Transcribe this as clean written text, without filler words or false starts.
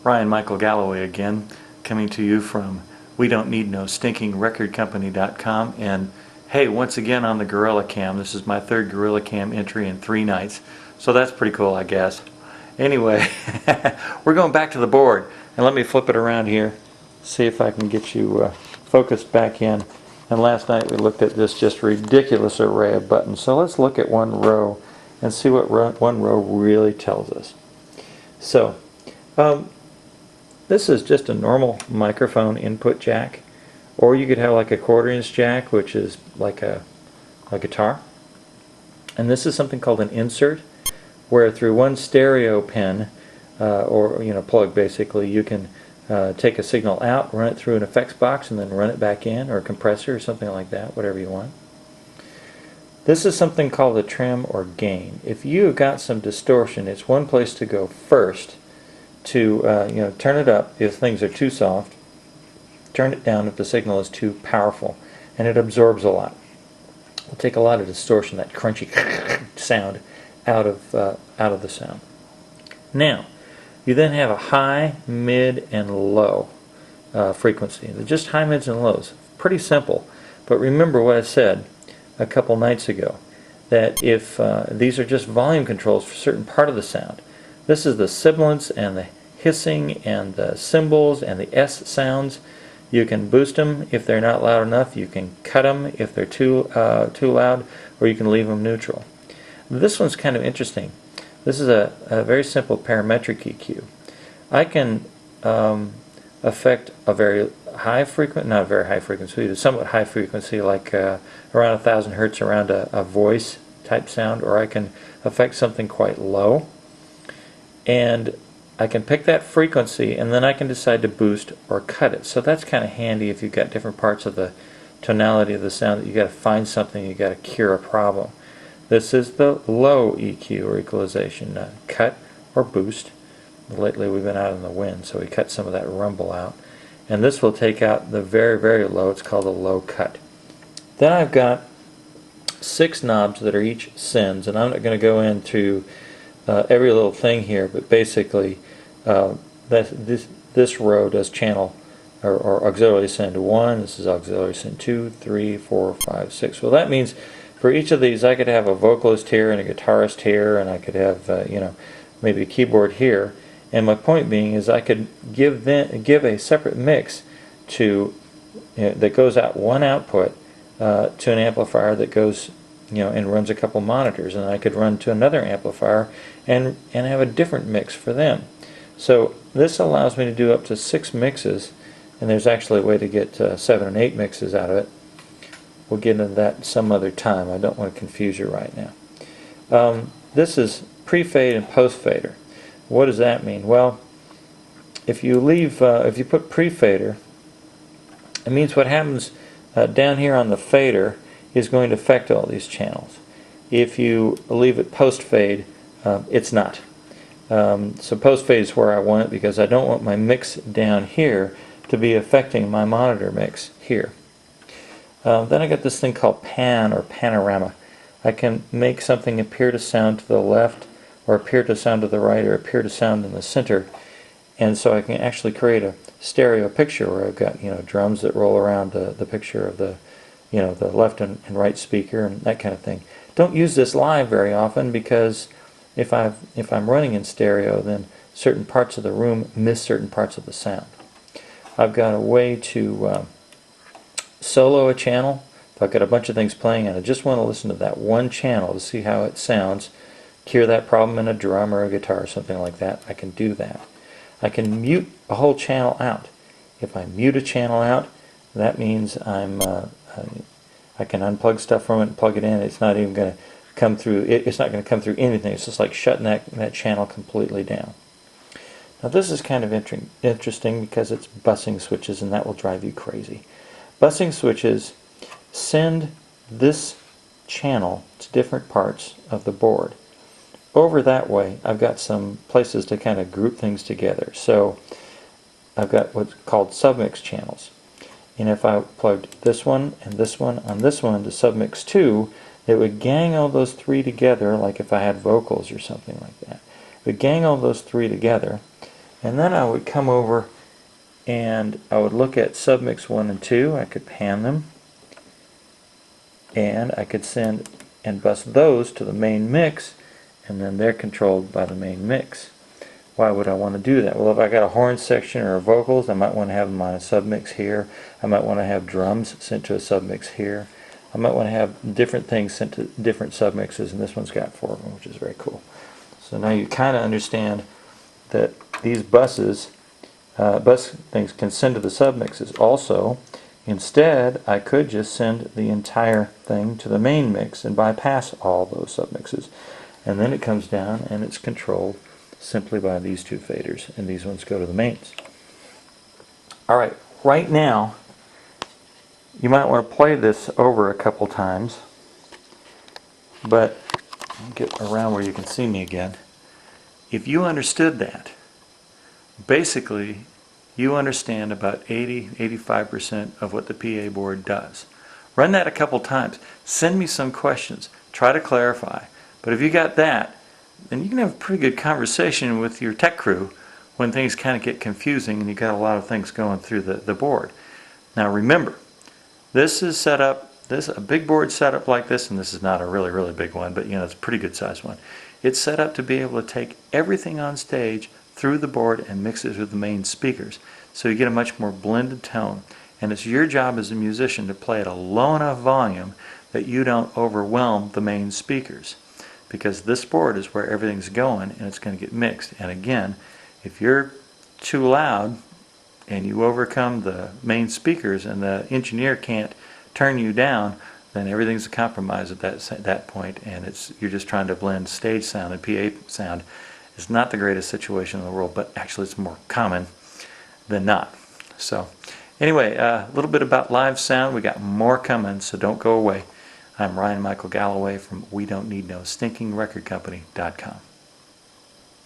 Michael Galloway again, coming to you from We Don't Need No Stinking Record Company.com. And hey, once again on the Gorilla Cam. This is my third Gorilla Cam entry in 3 nights, so that's pretty cool, I guess. Anyway, we're going back to the board, and let me flip it around here, see if I can get you focused back in. And last night we looked at this just ridiculous array of buttons, so let's look at one row and see what one row really tells us. So this is just a normal microphone input jack, or you could have like a 1/4" jack, which is like a guitar. And this is something called an insert, where through one stereo pin or plug basically, you can take a signal out, run it through an effects box, and then run it back in, or a compressor or something like that, whatever you want. This is something called a trim or gain. If you've got some distortion, it's one place to go first to turn it up if things are too soft, turn it down if the signal is too powerful, and it absorbs a lot. We'll take a lot of distortion, that crunchy sound, out of the sound. Now, you then have a high, mid, and low frequency. They're just high, mids, and lows. Pretty simple, but remember what I said a couple nights ago, that if these are just volume controls for a certain part of the sound. This is the sibilants and the hissing and the cymbals and the S sounds. You can boost them if they're not loud enough. You can cut them if they're too loud, or you can leave them neutral. This one's kind of interesting. This is a very simple parametric EQ. I can affect a very high frequency, not a very high frequency, a somewhat high frequency, like around 1,000 hertz around a voice type sound, or I can affect something quite low. And I can pick that frequency, and then I can decide to boost or cut it. So that's kind of handy if you've got different parts of the tonality of the sound that you got to find something, you got to cure a problem. This is the low EQ or equalization, cut or boost. Lately we've been out in the wind, so we cut some of that rumble out. And this will take out the very, very low. It's called a low cut. Then I've got 6 knobs that are each sends, and I'm not going to go into every little thing here, but basically this row does channel or auxiliary send 1, this is auxiliary send 2, 3, 4, 5, 6. Well, that means for each of these I could have a vocalist here and a guitarist here, and I could have maybe a keyboard here. And my point being is I could give a separate mix to that goes out one output to an amplifier that goes and runs a couple monitors, and I could run to another amplifier and have a different mix for them. So this allows me to do up to 6 mixes, and there's actually a way to get 7 and 8 mixes out of it. We'll get into that some other time. I don't want to confuse you right now. This is pre-fade and post-fader. What does that mean? Well, if you put pre-fader, it means what happens down here on the fader is going to affect all these channels. If you leave it post-fade, it's not. So post-fade is where I want it, because I don't want my mix down here to be affecting my monitor mix here. Then I got this thing called pan or panorama. I can make something appear to sound to the left, or appear to sound to the right, or appear to sound in the center. And so I can actually create a stereo picture where I've got drums that roll around the picture of the the left and right speaker and that kind of thing. Don't use this live very often, because if I'm running in stereo, then certain parts of the room miss certain parts of the sound. I've got a way to solo a channel. If I've got a bunch of things playing and I just want to listen to that one channel to see how it sounds, cure that problem in a drum or a guitar or something like that, I can do that. I can mute a whole channel out. If I mute a channel out, that means I can unplug stuff from it and plug it in. It's not even going to come through. It's not going to come through anything. It's just like shutting that channel completely down. Now this is kind of interesting because it's busing switches, and that will drive you crazy. Busing switches send this channel to different parts of the board. Over that way, I've got some places to kind of group things together. So I've got what's called submix channels. And if I plugged this one and this one on this one to submix 2, it would gang all those 3 together, like if I had vocals or something like that. It would gang all those 3 together, And then I would come over and I would look at submix 1 and 2. I could pan them, and I could send and bus those to the main mix, and then they're controlled by the main mix. Why would I want to do that? Well, if I got a horn section or vocals, I might want to have them on a submix here. I might want to have drums sent to a submix here. I might want to have different things sent to different submixes, and this one's got 4 of them, which is very cool. So now you kind of understand that these bus things can send to the submixes. Also, instead, I could just send the entire thing to the main mix and bypass all those submixes. And then it comes down and it's controlled simply by these 2 faders, and these ones go to the mains. Alright, right now, you might want to play this over a couple times, but I'll get around where you can see me again. If you understood that, basically, you understand about 80-85% of what the PA board does. Run that a couple times. Send me some questions. Try to clarify. But if you got that, then you can have a pretty good conversation with your tech crew when things kind of get confusing and you got a lot of things going through the board. Now remember, this is set up, a big board set up like this, and this is not a really big one, but it's a pretty good sized one. It's set up to be able to take everything on stage through the board and mix it with the main speakers. So you get a much more blended tone. And it's your job as a musician to play at a low enough volume that you don't overwhelm the main speakers. Because this board is where everything's going and it's going to get mixed. And again, if you're too loud and you overcome the main speakers and the engineer can't turn you down, then everything's a compromise at that point, and you're just trying to blend stage sound and PA sound. It's not the greatest situation in the world, but actually it's more common than not. So anyway, a little bit about live sound. We got more coming, so don't go away. I'm Michael Galloway from We Don't Need No Stinking Record Company.com.